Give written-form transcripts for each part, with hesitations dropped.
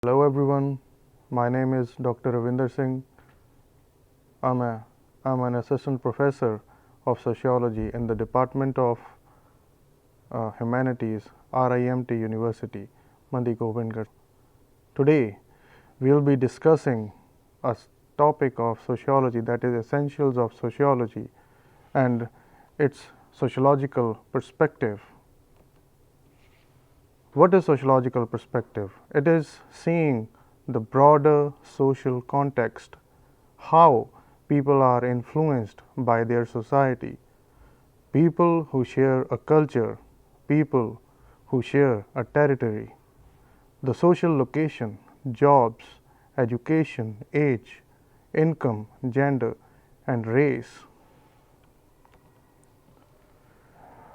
Hello everyone, my name is Dr. Ravinder Singh. I'm an assistant professor of sociology in the Department of Humanities, RIMT University, Mandi, Gobindgarh. Today, we'll be discussing a topic of sociology, that is essentials of sociology and its sociological perspective. What is sociological perspective? It is seeing the broader social context, how people are influenced by their society, people who share a culture, people who share a territory, the social location, jobs, education, age, income, gender, and race.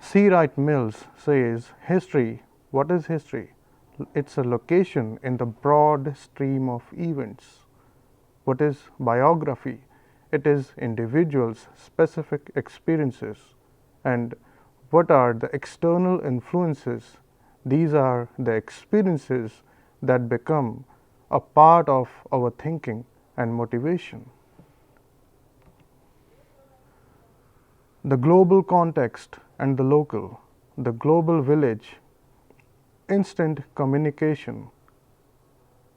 C. Wright Mills says, history. What is history? It's a location in the broad stream of events. What is biography? It is individuals' specific experiences. And what are the external influences? These are the experiences that become a part of our thinking and motivation. The global context and the local, the global village. Instant communication.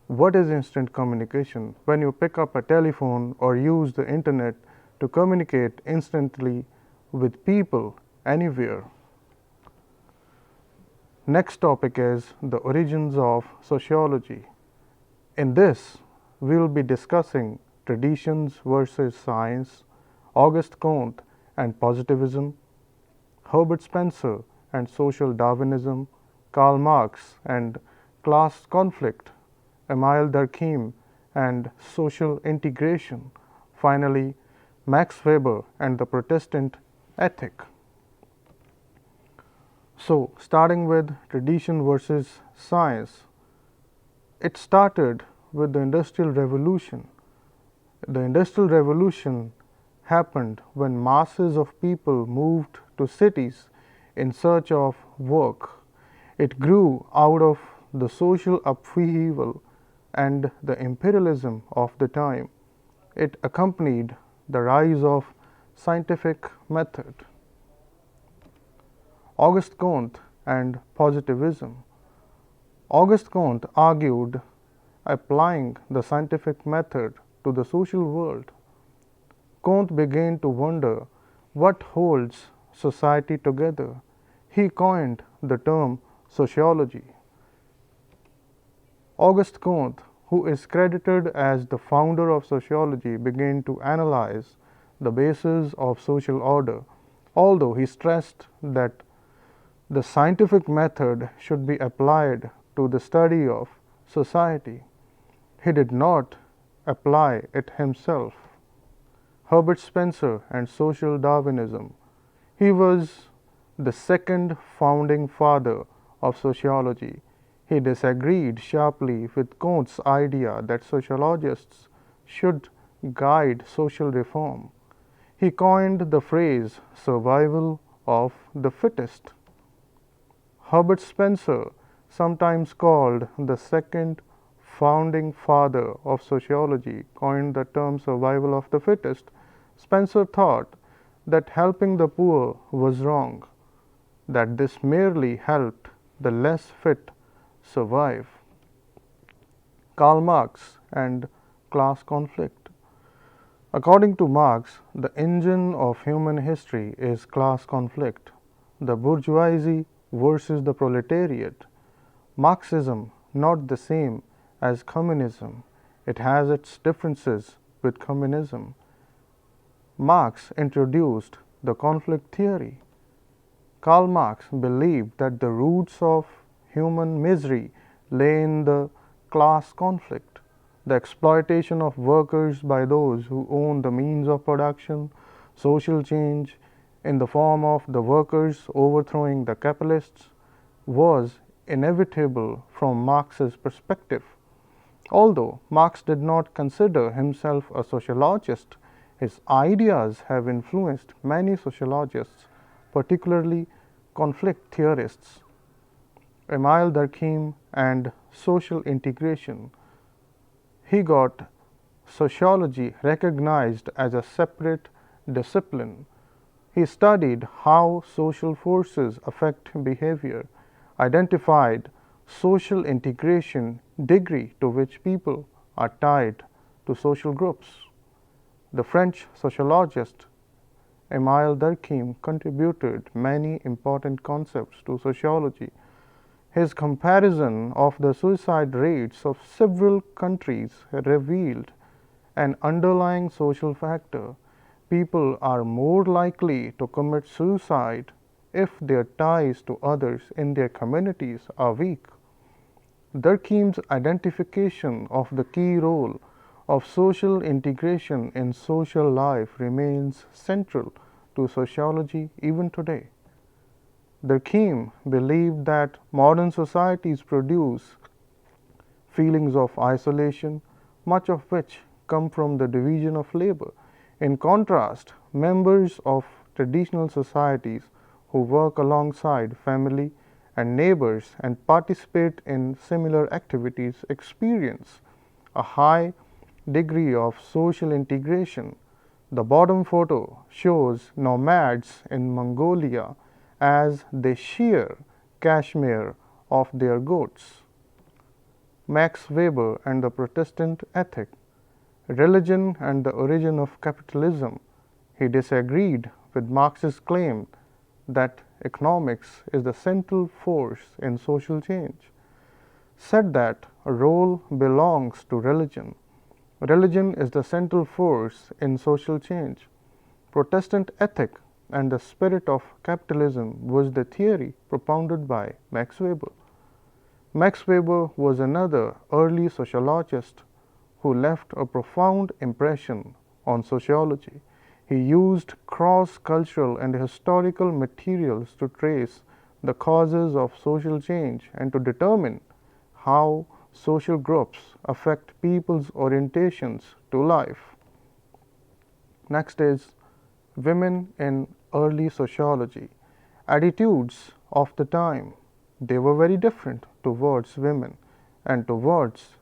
What is instant communication? When you pick up a telephone or use the internet to communicate instantly with people anywhere. Next topic is the origins of sociology. In this, we will be discussing traditions versus science, Auguste Comte and positivism, Herbert Spencer and social Darwinism, Karl Marx and class conflict, Emile Durkheim and social integration, finally Max Weber and the Protestant ethic. So, starting with tradition versus science, it started with the Industrial Revolution. The Industrial Revolution happened when masses of people moved to cities in search of work. It grew out of the social upheaval and the imperialism of the time. It accompanied the rise of scientific method. Auguste Comte and positivism. Auguste Comte argued applying the scientific method to the social world. Comte began to wonder what holds society together. He coined the term sociology. Auguste Comte, who is credited as the founder of sociology, began to analyze the basis of social order, although he stressed that the scientific method should be applied to the study of society. He did not apply it himself. Herbert Spencer and social Darwinism. He was the second founding father of sociology. He disagreed sharply with Comte's idea that sociologists should guide social reform. He coined the phrase survival of the fittest. Herbert Spencer, sometimes called the second founding father of sociology, coined the term survival of the fittest. Spencer thought that helping the poor was wrong, that this merely helped the less fit survive. Karl Marx and class conflict. According to Marx, the engine of human history is class conflict, the bourgeoisie versus the proletariat. Marxism not the same as communism. It has its differences with communism. Marx introduced the conflict theory. Karl Marx believed that the roots of human misery lay in the class conflict, the exploitation of workers by those who own the means of production, social change in the form of the workers overthrowing the capitalists was inevitable from Marx's perspective. Although Marx did not consider himself a sociologist, his ideas have influenced many sociologists, particularly conflict theorists. Emile Durkheim and social integration. he got sociology recognized as a separate discipline. He studied how social forces affect behavior, identified social integration, degree to which people are tied to social groups. The French sociologist Émile Durkheim contributed many important concepts to sociology. His comparison of the suicide rates of several countries revealed an underlying social factor. People are more likely to commit suicide if their ties to others in their communities are weak. Durkheim's identification of the key role of social integration in social life remains central to sociology even today. Durkheim believed that modern societies produce feelings of isolation, much of which come from the division of labor. In contrast, members of traditional societies who work alongside family and neighbors and participate in similar activities experience a high degree of social integration. The bottom photo shows nomads in Mongolia as they shear cashmere of their goats. Max Weber and the Protestant Ethic, Religion and the Origin of Capitalism. He disagreed with Marx's claim that economics is the central force in social change, said that a role belongs to religion. Religion is the central force in social change. Protestant ethic and the spirit of capitalism was the theory propounded by Max Weber. Max Weber was another early sociologist who left a profound impression on sociology. He used cross-cultural and historical materials to trace the causes of social change and to determine how social groups affect people's orientations to life. Next is women in early sociology. Attitudes of the time, they were very different towards women and towards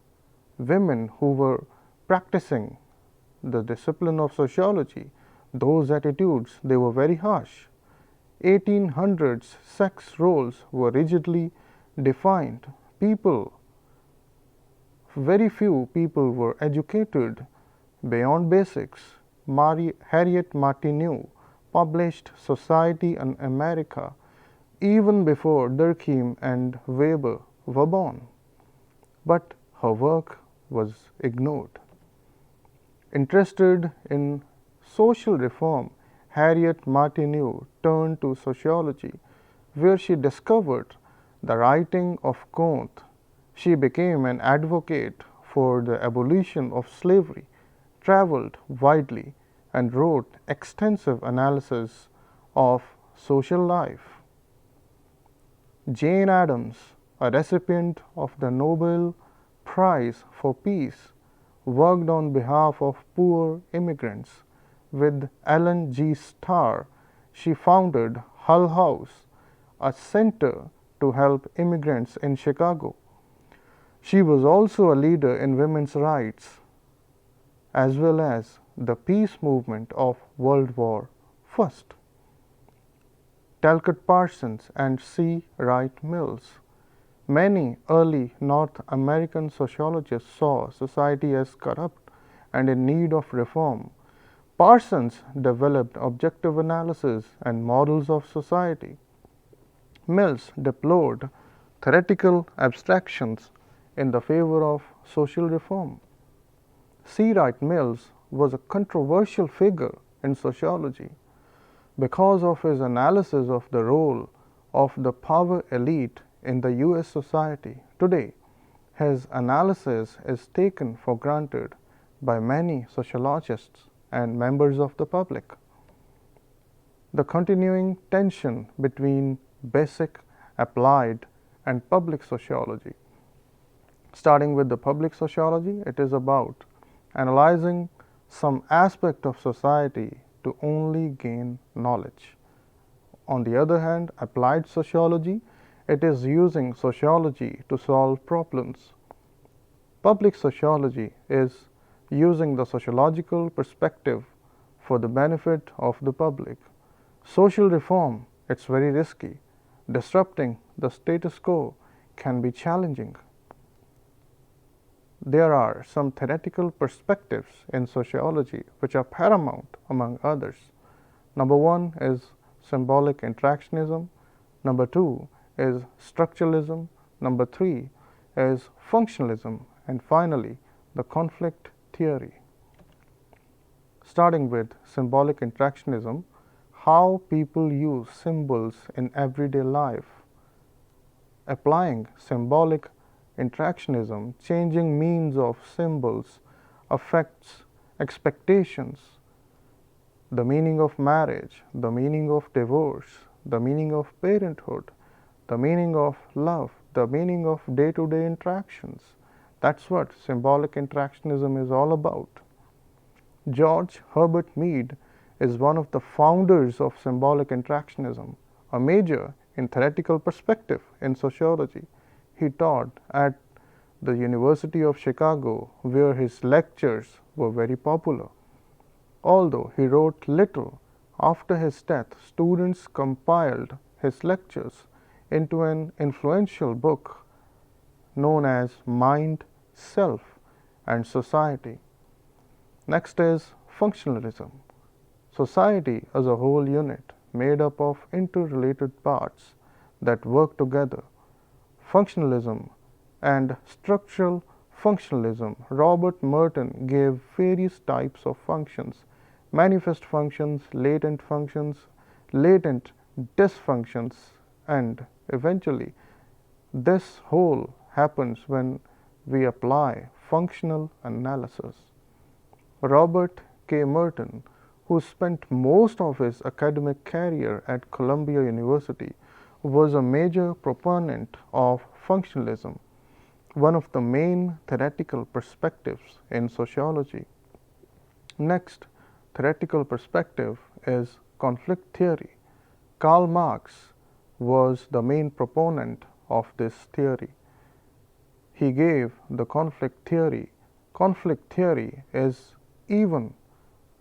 women who were practicing the discipline of sociology. Those attitudes, they were very harsh. 1800s sex roles were rigidly defined. Very few people were educated beyond basics. Harriet Martineau published Society in America even before Durkheim and Weber were born. But her work was ignored. Interested in social reform, Harriet Martineau turned to sociology, where she discovered the writing of Comte. She became an advocate for the abolition of slavery, traveled widely, and wrote extensive analysis of social life. Jane Addams, a recipient of the Nobel Prize for Peace, worked on behalf of poor immigrants. With Ellen G. Starr, she founded Hull House, a center to help immigrants in Chicago. She was also a leader in women's rights as well as the peace movement of World War I. Talcott Parsons and C. Wright Mills. Many early North American sociologists saw society as corrupt and in need of reform. Parsons developed objective analysis and models of society. Mills deplored theoretical abstractions in the favor of social reform. C. Wright Mills was a controversial figure in sociology because of his analysis of the role of the power elite in the US society. Today, his analysis is taken for granted by many sociologists and members of the public. The continuing tension between basic, applied, and public sociology. Starting with the public sociology, it is about analyzing some aspect of society to only gain knowledge. On the other hand, applied sociology, it is using sociology to solve problems. Public sociology is using the sociological perspective for the benefit of the public. Social reform, it's very risky. Disrupting the status quo can be challenging. There are some theoretical perspectives in sociology which are paramount among others. Number one is symbolic interactionism. Number two is structuralism. Number three is functionalism. And finally, the conflict theory. Starting with symbolic interactionism, how people use symbols in everyday life. Applying symbolic interactionism, changing means of symbols affects expectations, the meaning of marriage, the meaning of divorce, the meaning of parenthood, the meaning of love, the meaning of day-to-day interactions. That's what symbolic interactionism is all about. George Herbert Mead is one of the founders of symbolic interactionism, a major in theoretical perspective in sociology. He taught at the University of Chicago, where his lectures were very popular. Although he wrote little, after his death, students compiled his lectures into an influential book known as Mind, Self, and Society. Next is functionalism. Society as a whole unit made up of interrelated parts that work together. Functionalism and structural functionalism. Robert Merton gave various types of functions: manifest functions, latent dysfunctions, and eventually this whole happens when we apply functional analysis. Robert K. Merton, who spent most of his academic career at Columbia University, was a major proponent of functionalism, one of the main theoretical perspectives in sociology. Next theoretical perspective is conflict theory. Karl Marx was the main proponent of this theory. He gave the conflict theory. Conflict theory is even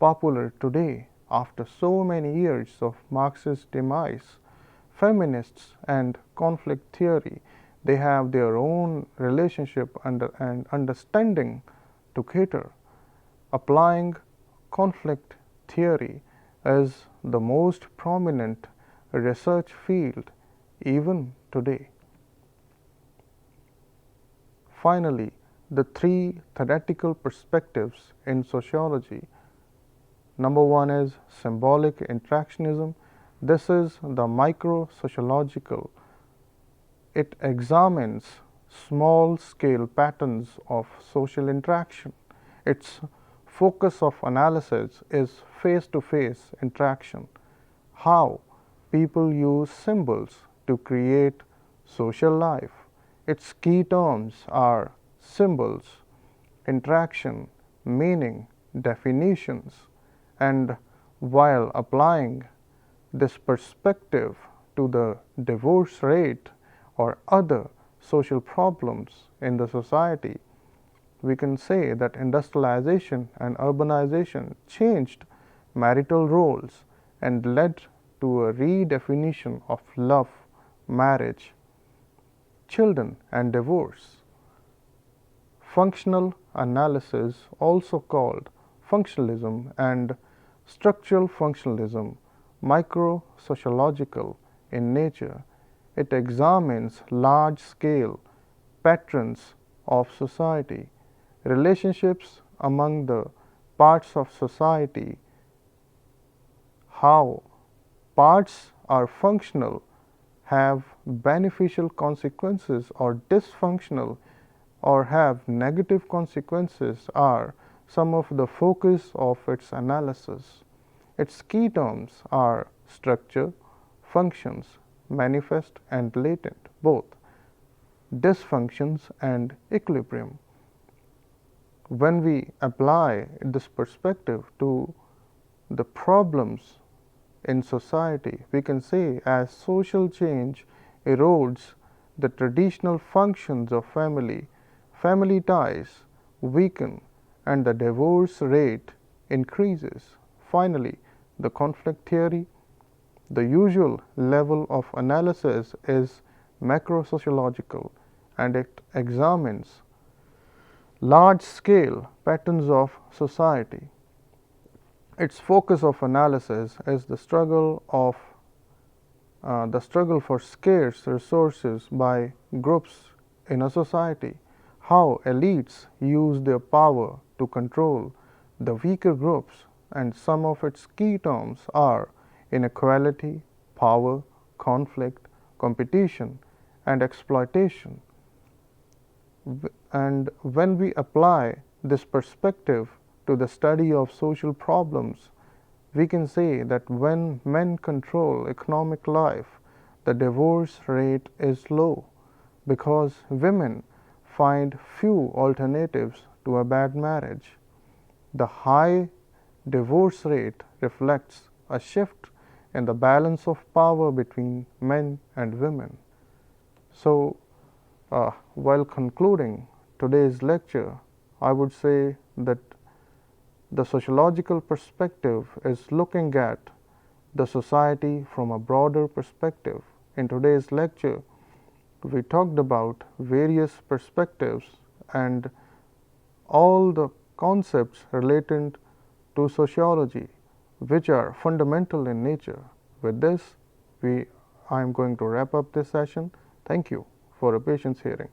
popular today after so many years of Marx's demise. Feminists and conflict theory, they have their own relationship and understanding to cater. Applying conflict theory is the most prominent research field even today. Finally, the three theoretical perspectives in sociology. Number one is symbolic interactionism. This is the micro-sociological. It examines small-scale patterns of social interaction. Its focus of analysis is face-to-face interaction, how people use symbols to create social life. Its key terms are symbols, interaction, meaning, definitions, and while applying this perspective to the divorce rate or other social problems in the society, we can say that industrialization and urbanization changed marital roles and led to a redefinition of love, marriage, children, and divorce. Functional analysis, also called functionalism, and structural functionalism, micro-sociological in nature. It examines large-scale patterns of society, relationships among the parts of society, how parts are functional, have beneficial consequences, or dysfunctional or have negative consequences are some of the focus of its analysis. Its key terms are structure, functions, manifest and latent, both, dysfunctions and equilibrium. When we apply this perspective to the problems in society, we can say as social change erodes the traditional functions of family, family ties weaken and the divorce rate increases. Finally, the conflict theory. The usual level of analysis is macro-sociological, and it examines large-scale patterns of society. Its focus of analysis is the struggle for scarce resources by groups in a society, how elites use their power to control the weaker groups, and some of its key terms are inequality, power, conflict, competition, and exploitation. And when we apply this perspective to the study of social problems, we can say that when men control economic life, the divorce rate is low because women find few alternatives to a bad marriage. The high divorce rate reflects a shift in the balance of power between men and women. So, while concluding today's lecture, I would say that the sociological perspective is looking at the society from a broader perspective. In today's lecture, we talked about various perspectives and all the concepts related to sociology, which are fundamental in nature. With this, I am going to wrap up this session. Thank you for your patience hearing.